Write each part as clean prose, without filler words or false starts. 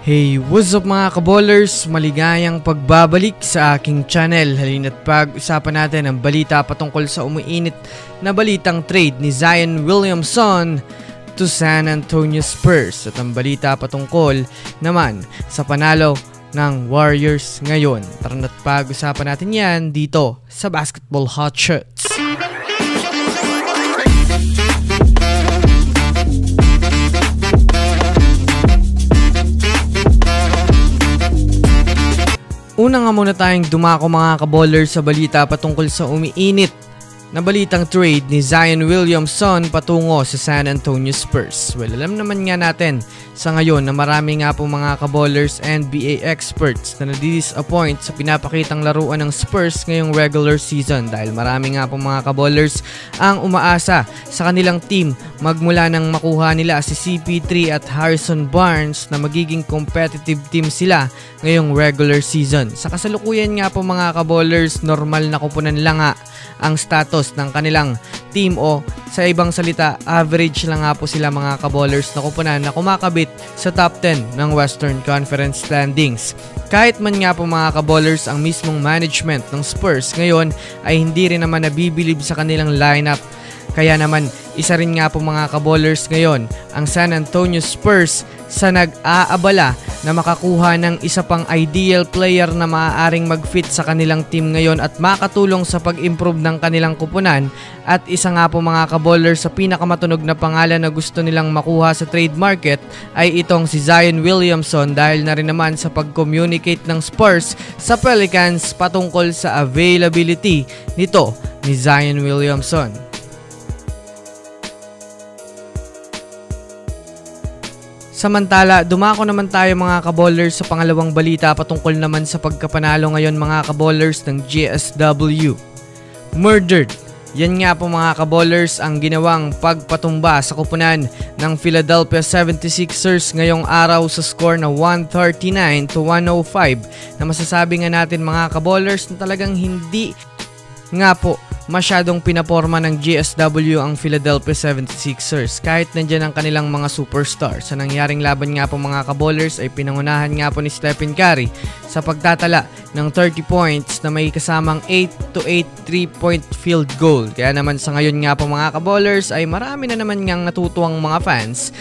Hey, what's up mga kaballers? Maligayang pagbabalik sa aking channel. Halina't pag-usapan natin ang balita patungkol sa umiinit na balitang trade ni Zion Williamson to San Antonio Spurs. At ang balita patungkol naman sa panalo ng Warriors ngayon. Tara na't pag-usapan natin yan dito sa Basketball Hotshots. Una nga muna tayong dumako mga kaballers sa balita patungkol sa umiinit na balitang trade ni Zion Williamson patungo sa San Antonio Spurs. Well, alam naman nga natin sa ngayon na marami nga po mga kaballers and NBA experts na nadi-disappoint sa pinapakitang laruan ng Spurs ngayong regular season dahil marami nga po mga kaballers ang umaasa sa kanilang team magmula nang makuha nila si CP3 at Harrison Barnes na magiging competitive team sila ngayong regular season. Sa kasalukuyan nga po mga kaballers, normal na kupunan lang nga ang status ng kanilang team o sa ibang salita, average lang nga po sila mga kaballers na kupunan na kumakabit sa top 10 ng Western Conference standings. Kahit man nga po mga kaballers ang mismong management ng Spurs ngayon ay hindi rin naman nabibilib sa kanilang lineup. Kaya naman isa rin nga po mga kaballers ngayon ang San Antonio Spurs sa nag-aabala na makakuha ng isa pang ideal player na maaaring mag-fit sa kanilang team ngayon at makatulong sa pag-improve ng kanilang kupunan. At isa nga po mga kaballers sa pinakamatunog na pangalan na gusto nilang makuha sa trade market ay itong si Zion Williamson dahil na rin naman sa pag-communicate ng Spurs sa Pelicans patungkol sa availability nito ni Zion Williamson. Samantala, dumako naman tayo mga kaballers sa pangalawang balita patungkol naman sa pagkapanalo ngayon mga kaballers ng GSW. Murdered! Yan nga po mga kaballers ang ginawang pagpatumba sa kupunan ng Philadelphia 76ers ngayong araw sa score na 139-105 na masasabi nga natin mga kaballers na talagang hindi nga po masyadong pinaporma ng GSW ang Philadelphia 76ers kahit nandyan ang kanilang mga superstars. Sa nangyaring laban nga po mga kaballers ay pinangunahan nga po ni Stephen Curry sa pagtatala ng 30 points na may kasamang 8 to 8 3-point field goal. Kaya naman sa ngayon nga po mga kaballers ay marami na naman ngang natutuwang mga fans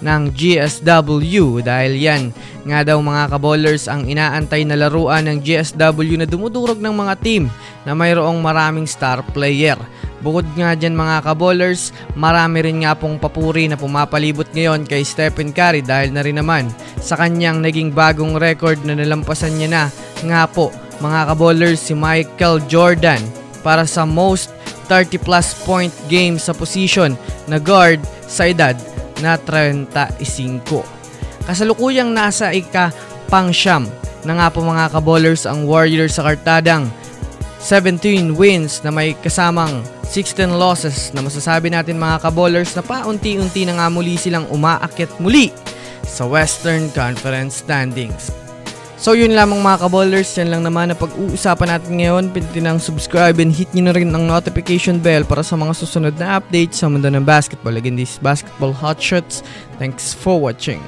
ng GSW dahil yan nga daw mga kaballers ang inaantay na laruan ng GSW na dumudurog ng mga team na mayroong maraming star player. Bukod nga dyan mga kaballers, marami rin nga pong papuri na pumapalibot ngayon kay Stephen Curry dahil na rin naman sa kanyang naging bagong record na nalampasan niya na nga po mga kaballers si Michael Jordan para sa most 30 plus point game sa position na guard sa edad na 35. Kasalukuyang nasa ika-pang-siyam na nga po mga kaballers ang Warriors sa kartadang 17 wins na may kasamang 16 losses na masasabi natin mga kaballers na paunti-unti na nga muli silang umaakyat muli sa Western Conference standings. So yun lamang mga kaballers, yan lang naman na pag-uusapan natin ngayon. Pindutin ang subscribe and hit nyo na rin ang notification bell para sa mga susunod na updates sa mundo ng basketball. Again, this is Basketball Hotshots. Thanks for watching.